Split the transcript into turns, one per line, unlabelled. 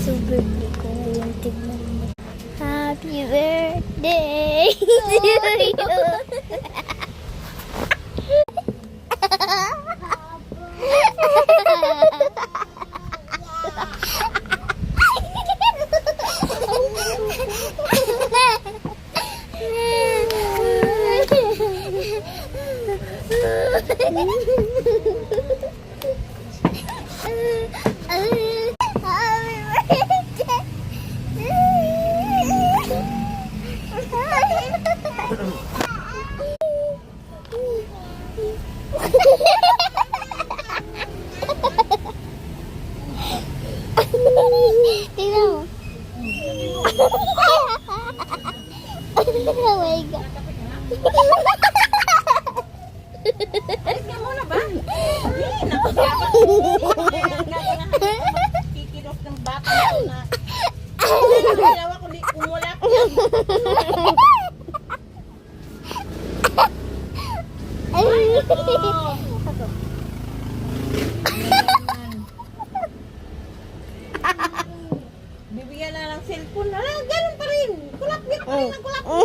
So, birthday ko ngayon. Tignan mo. Happy birthday to you. Tingnan mo. Oh my God.
Alis ka muna ba? Kikilos ng bata na. Ginawa ko di kumulak yan. Bibigyan na ng cellphone. Ganun pa rin. Kulak-bit pa rin ang kulak mo.